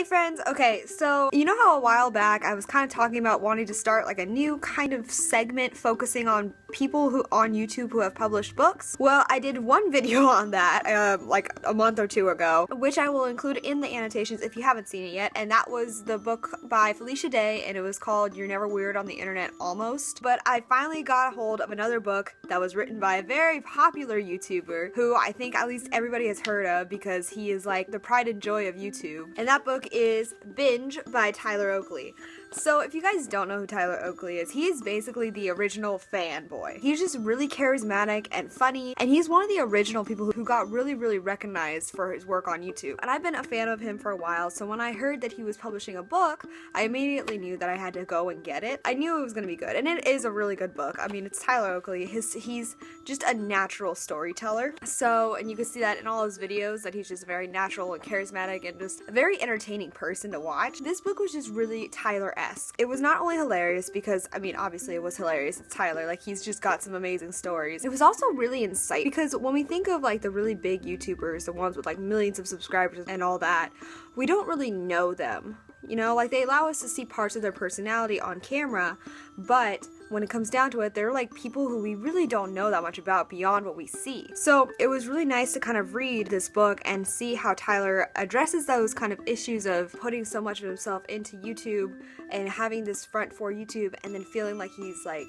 Hey friends, okay, so you know how a while back I was kind of talking about wanting to start like a new kind of segment focusing on people who on YouTube who have published books? Well, I did one video on that like a month or two ago, which I will include in the annotations if you haven't seen it yet, and that was the book by Felicia Day, and it was called You're Never Weird on the Internet Almost. But I finally got a hold of another book that was written by a very popular YouTuber who I think at least everybody has heard of because he is like the pride and joy of YouTube, and that book is Binge by Tyler Oakley. So if you guys don't know who Tyler Oakley is, he is basically the original fanboy. He's just really charismatic and funny, and he's one of the original people who got really recognized for his work on YouTube. And I've been a fan of him for a while, so when I heard that he was publishing a book, I immediately knew that I had to go and get it. I knew it was going to be good, and it is a really good book. I mean, it's Tyler Oakley. He's just a natural storyteller. So, and you can see that in all his videos, that he's just very natural and charismatic and just a very entertaining person to watch. This book was just really Tyler-esque. It was not only hilarious because, I mean, obviously it was hilarious, it's Tyler, like he's just got some amazing stories. It was also really insightful because when we think of like the really big YouTubers, the ones with like millions of subscribers and all that, we don't really know them. You know, like they allow us to see parts of their personality on camera, but when it comes down to it, they're like people who we really don't know that much about beyond what we see. So it was really nice to kind of read this book and see how Tyler addresses those kind of issues of putting so much of himself into YouTube and having this front for YouTube and then feeling like he's like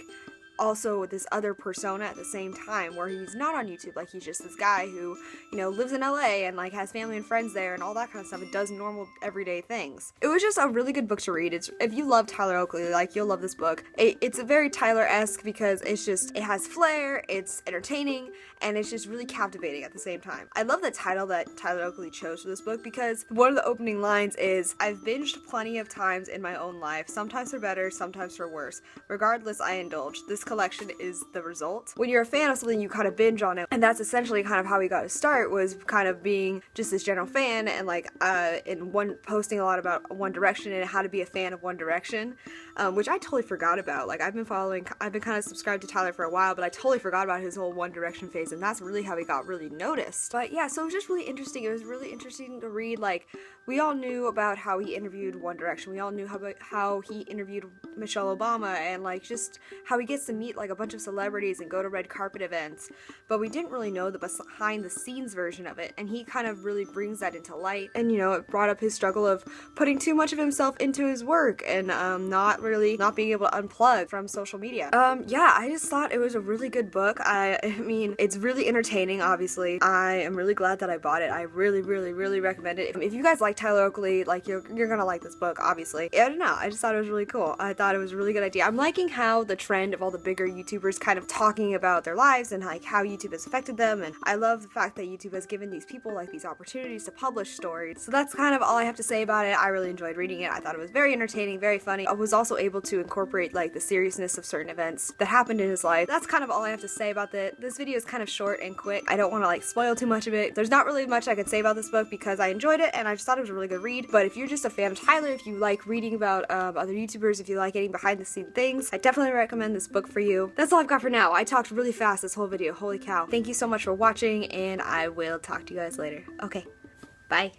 also this other persona at the same time where he's not on YouTube, like he's just this guy who, you know, lives in LA and like has family and friends there and all that kind of stuff and does normal everyday things. It was just a really good book to read. If you love Tyler Oakley, like you'll love this book. It's a very Tyler-esque because it has flair, it's entertaining, and it's just really captivating at the same time. I love the title that Tyler Oakley chose for this book because one of the opening lines is, "I've binged plenty of times in my own life, sometimes for better, sometimes for worse. Regardless, I indulge. This collection is the result." When you're a fan of something, you kind of binge on it, and that's essentially kind of how we got to start, was kind of being just this general fan and like posting a lot about One Direction and how to be a fan of One Direction, which I totally forgot about. Like I've been kind of subscribed to Tyler for a while, but I totally forgot about his whole One Direction phase, and that's really how he got really noticed. But yeah, so it was just really interesting. It was really interesting to read. Like, we all knew about how he interviewed One Direction. We all knew how he interviewed Michelle Obama and like just how he gets to meet like a bunch of celebrities and go to red carpet events, but we didn't really know the behind the scenes version of it, and he kind of really brings that into light. And you know, it brought up his struggle of putting too much of himself into his work and not being able to unplug from social media. Yeah, I just thought it was a really good book. I mean, it's really entertaining, obviously. I am really glad that I bought it. I really recommend it. If you guys like Tyler Oakley, like you're gonna like this book, obviously. I don't know, I just thought it was really cool. I thought it was a really good idea. I'm liking how the trend of all the bigger YouTubers kind of talking about their lives and like how YouTube has affected them, and I love the fact that YouTube has given these people like these opportunities to publish stories. So that's kind of all I have to say about it. I really enjoyed reading it. I thought it was very entertaining, very funny. I was also able to incorporate like the seriousness of certain events that happened in his life. That's kind of all I have to say about this video is kind of short and quick. I don't want to like spoil too much of it. There's not really much I could say about this book because I enjoyed it and I just thought it was a really good read. But if you're just a fan of Tyler, if you like reading about other YouTubers, if you like getting behind the scene things, I definitely recommend this book for you. That's all I've got for now. I talked really fast this whole video. Holy cow. Thank you so much for watching, and I will talk to you guys later. Okay, bye.